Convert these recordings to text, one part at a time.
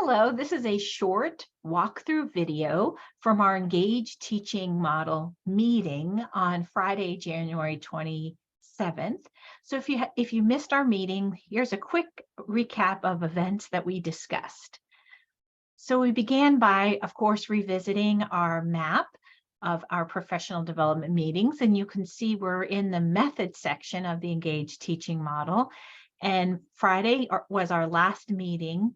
Hello, this is a short walkthrough video from our Engage Teaching Model meeting on Friday, January 27th. So if you missed our meeting, here's a quick recap of events that we discussed. So we began by, of course, revisiting our map of our professional development meetings, and you can see we're in the method section of the Engage Teaching Model. And Friday was our last meeting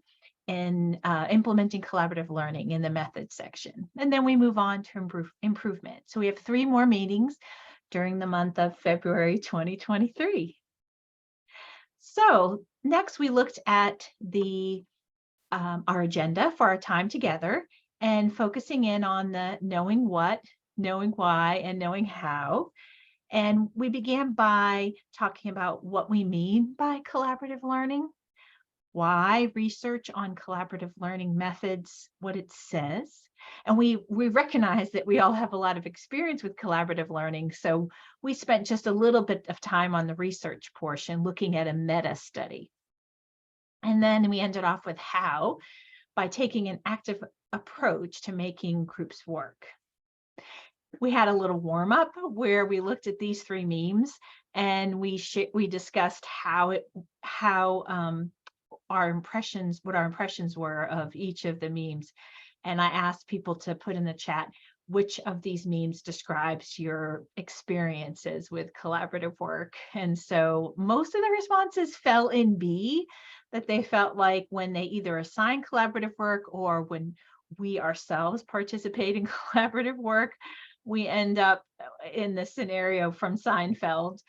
in implementing collaborative learning in the method section. And then we move on to improvement. So we have 3 more meetings during the month of February 2023. So next we looked at our agenda for our time together and focusing in on the knowing what, knowing why, and knowing how. And we began by talking about what we mean by collaborative learning, why research on collaborative learning methods, what it says. And we recognize that we all have a lot of experience with collaborative learning. So we spent just a little bit of time on the research portion looking at a meta study. And then we ended off with how, by taking an active approach to making groups work. We had a little warm up where we looked at these 3 memes and we discussed what our impressions were of each of the memes. And I asked people to put in the chat which of these memes describes your experiences with collaborative work. And so most of the responses fell in B, that they felt like when they either assign collaborative work or when we ourselves participate in collaborative work, we end up in the scenario from Seinfeld.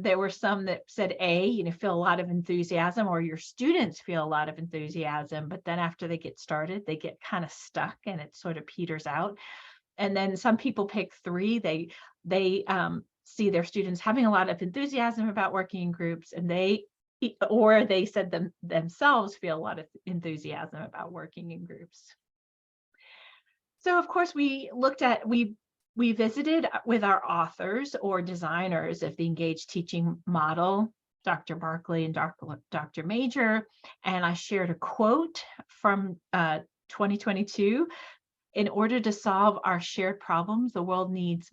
There were some that said A, feel a lot of enthusiasm, or your students feel a lot of enthusiasm, but then after they get started, they get kind of stuck and it sort of peters out. And then some people pick 3. They see their students having a lot of enthusiasm about working in groups, and they said themselves feel a lot of enthusiasm about working in groups. So of course we visited with our authors or designers of the Engage Teaching Model, Dr. Barkley and Dr. Major, and I shared a quote from 2022. In order to solve our shared problems, the world needs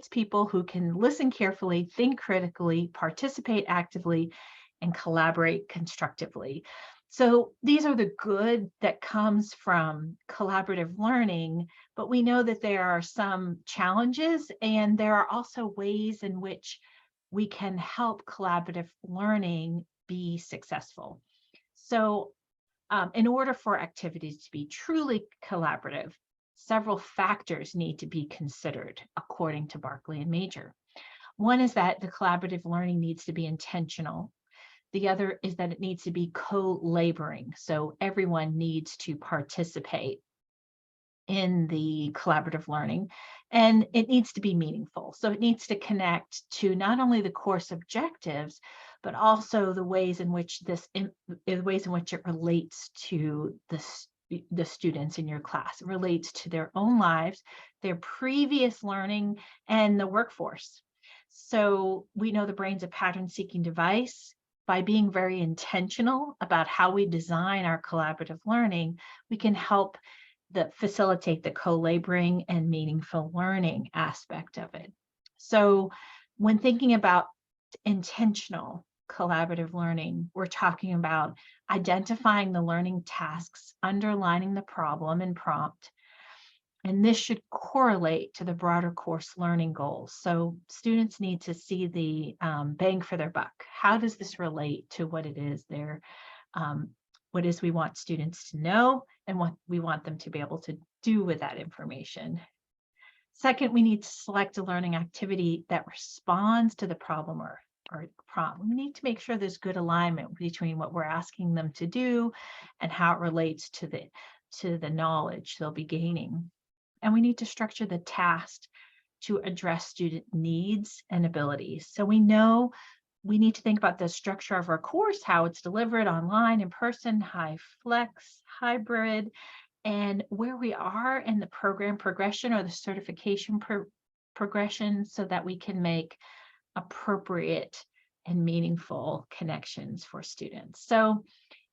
people who can listen carefully, think critically, participate actively, and collaborate constructively. So these are the good that comes from collaborative learning, but we know that there are some challenges, and there are also ways in which we can help collaborative learning be successful. So in order for activities to be truly collaborative, several factors need to be considered, according to Barkley and Major. One is that the collaborative learning needs to be intentional. The other is that it needs to be co-laboring. So everyone needs to participate in the collaborative learning, and it needs to be meaningful. So it needs to connect to not only the course objectives, but also the ways in which it relates to the students in your class. It relates to their own lives, their previous learning, and the workforce. So we know the brain's a pattern-seeking device. By being very intentional about how we design our collaborative learning, we can help facilitate the co-laboring and meaningful learning aspect of it. So when thinking about intentional collaborative learning, we're talking about identifying the learning tasks, underlining the problem and prompt, and this should correlate to the broader course learning goals. So students need to see the bang for their buck. How does this relate to what it is we want students to know and what we want them to be able to do with that information? Second, we need to select a learning activity that responds to the problem or prompt. We need to make sure there's good alignment between what we're asking them to do and how it relates to the knowledge they'll be gaining. And we need to structure the task to address student needs and abilities. So we know we need to think about the structure of our course, how it's delivered online, in person, high flex, hybrid, and where we are in the program progression or the certification progression, so that we can make appropriate and meaningful connections for students. So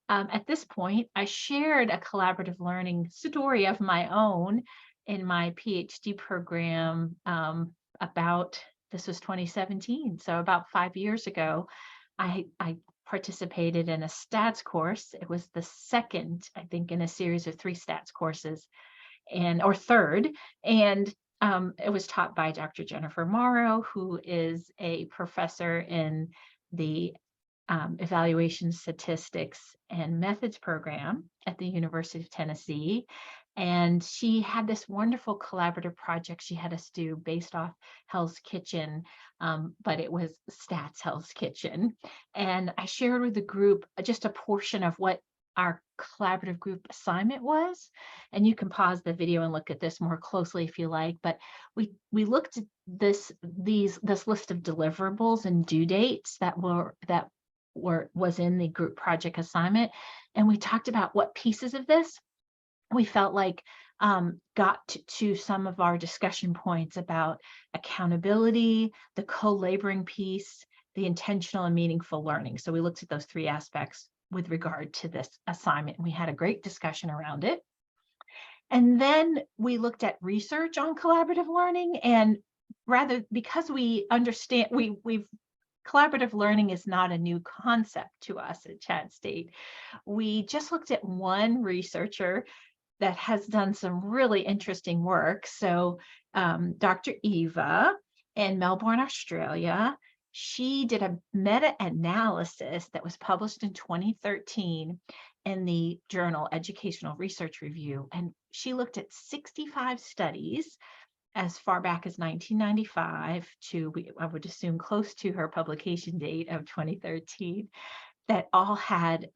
At this point, I shared a collaborative learning story of my own in my PhD program about, this was 2017, so about 5 years ago. I participated in a stats course. It was the second, I think, in a series of 3 stats courses, or third, and it was taught by Dr. Jennifer Morrow, who is a professor in the Evaluation Statistics and Methods program at the University of Tennessee. And she had this wonderful collaborative project she had us do based off Hell's Kitchen, but it was Stats Hell's Kitchen. And I shared with the group just a portion of what our collaborative group assignment was. And you can pause the video and look at this more closely if you like, but we looked at this list of deliverables and due dates that was in the group project assignment. And we talked about what pieces of this we felt like got to some of our discussion points about accountability, the co-laboring piece, the intentional and meaningful learning. So we looked at those 3 aspects with regard to this assignment. We had a great discussion around it. And then we looked at research on collaborative learning, and because we understand, we've collaborative learning is not a new concept to us at Chat State. We just looked at one researcher that has done some really interesting work. So Dr. Eva in Melbourne, Australia, she did a meta-analysis that was published in 2013 in the journal Educational Research Review. And she looked at 65 studies as far back as 1995 to, I would assume, close to her publication date of 2013, that all had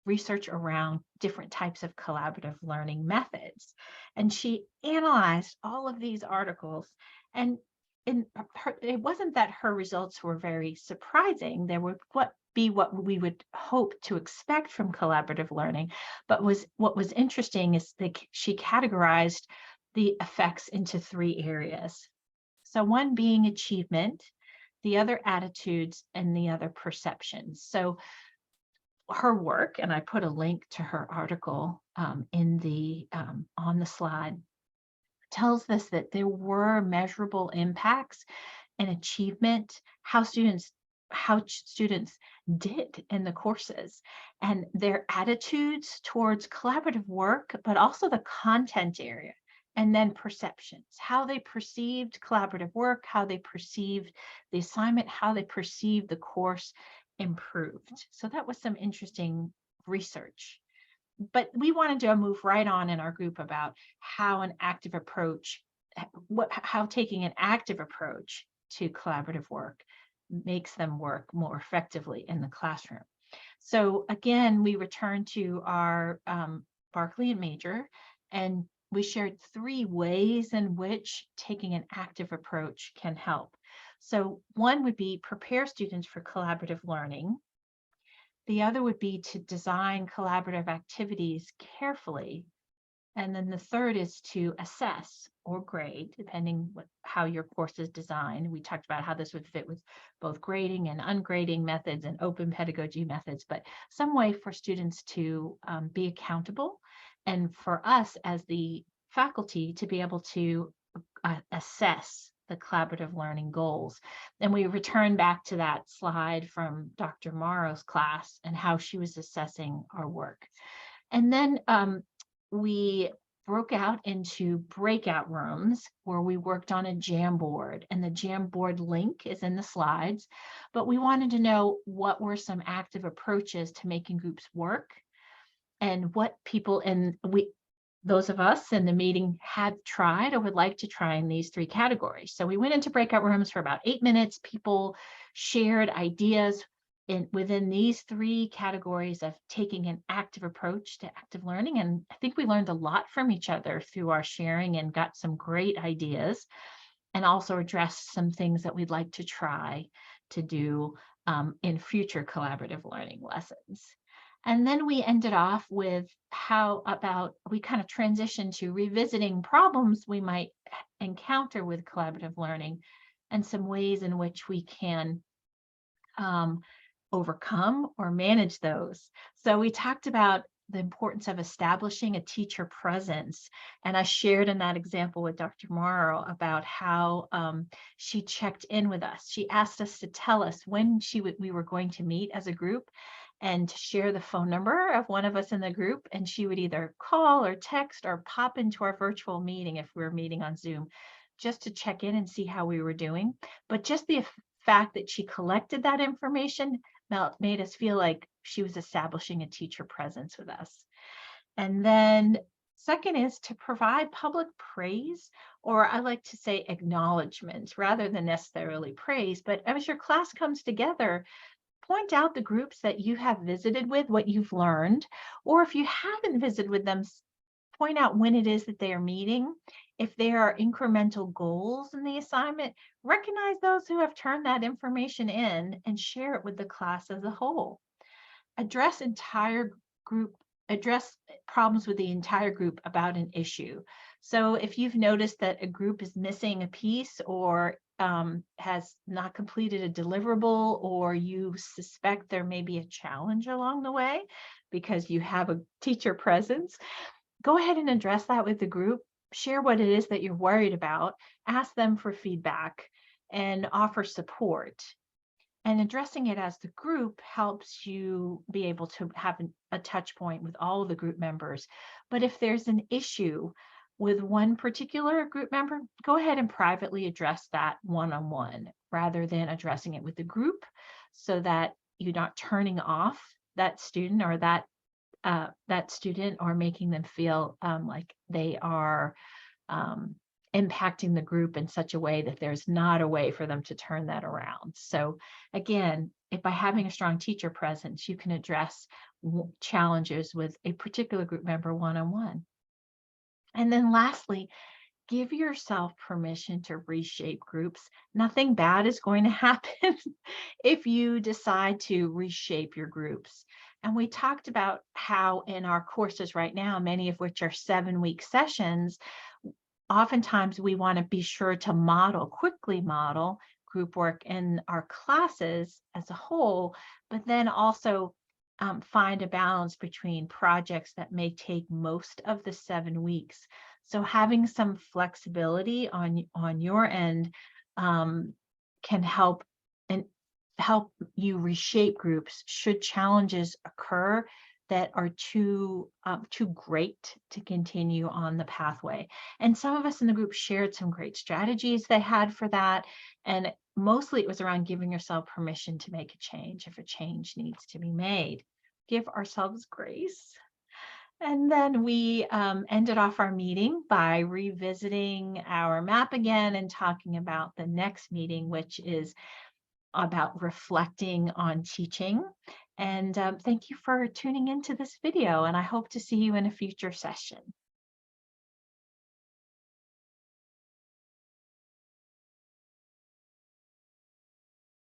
research around different types of collaborative learning methods. And she analyzed all of these articles, and it wasn't that her results were very surprising. They were what we would hope to expect from collaborative learning, but what was interesting is that she categorized the effects into 3 areas. So one being achievement, the other attitudes, and the other perceptions. So her work, and I put a link to her article in the on the slide, tells us that there were measurable impacts and achievement, how students did in the courses, and their attitudes towards collaborative work, but also the content area. And then perceptions, how they perceived collaborative work, how they perceived the assignment, how they perceived the course improved. So that was some interesting research. But we wanted to move right on in our group about how an active approach, how taking an active approach to collaborative work makes them work more effectively in the classroom. So again, we returned to our Barkley and major, and we shared 3 ways in which taking an active approach can help. So one would be prepare students for collaborative learning. The other would be to design collaborative activities carefully. And then the third is to assess or grade, depending how your course is designed. We talked about how this would fit with both grading and ungrading methods and open pedagogy methods, but some way for students to be accountable, and for us as the faculty to be able to assess the collaborative learning goals. And we return back to that slide from Dr. Morrow's class and how she was assessing our work. And then we broke out into breakout rooms where we worked on a Jamboard, and the Jamboard link is in the slides. But we wanted to know what were some active approaches to making groups work, and what people those of us in the meeting had tried or would like to try in these 3 categories. So we went into breakout rooms for about 8 minutes. People shared ideas within these 3 categories of taking an active approach to active learning. And I think we learned a lot from each other through our sharing and got some great ideas, and also addressed some things that we'd like to try to do in future collaborative learning lessons. And then we ended off with we kind of transitioned to revisiting problems we might encounter with collaborative learning, and some ways in which we can overcome or manage those. So we talked about the importance of establishing a teacher presence. And I shared in that example with Dr. Morrow about how she checked in with us. She asked us to tell us when we were going to meet as a group and to share the phone number of one of us in the group. And she would either call or text or pop into our virtual meeting if we were meeting on Zoom, just to check in and see how we were doing. But just the fact that she collected that information made us feel like she was establishing a teacher presence with us. And then second is to provide public praise, or I like to say acknowledgement rather than necessarily praise. But as your class comes together, point out the groups that you have visited with, what you've learned, or if you haven't visited with them, point out when it is that they are meeting. If there are incremental goals in the assignment, recognize those who have turned that information in and share it with the class as a whole. Address problems with the entire group about an issue. So if you've noticed that a group is missing a piece or has not completed a deliverable, or you suspect there may be a challenge along the way because you have a teacher presence, go ahead and address that with the group. Share what it is that you're worried about, ask them for feedback, and offer support. And addressing it as the group helps you be able to have a touch point with all of the group members. But if there's an issue with one particular group member, go ahead and privately address that one-on-one rather than addressing it with the group, so that you're not turning off that student or that student, or making them feel like they are impacting the group in such a way that there's not a way for them to turn that around. So again, if by having a strong teacher presence, you can address challenges with a particular group member one-on-one. And then lastly, give yourself permission to reshape groups. Nothing bad is going to happen if you decide to reshape your groups. And we talked about how in our courses right now, many of which are 7-week sessions, oftentimes we want to be sure to quickly model group work in our classes as a whole, but then also find a balance between projects that may take most of the 7 weeks. So having some flexibility on your end can help you reshape groups should challenges occur that are too great to continue on the pathway. And some of us in the group shared some great strategies they had for that. And mostly it was around giving yourself permission to make a change if a change needs to be made. Give ourselves grace. And then we ended off our meeting by revisiting our map again and talking about the next meeting, which is about reflecting on teaching. And thank you for tuning into this video, and I hope to see you in a future session.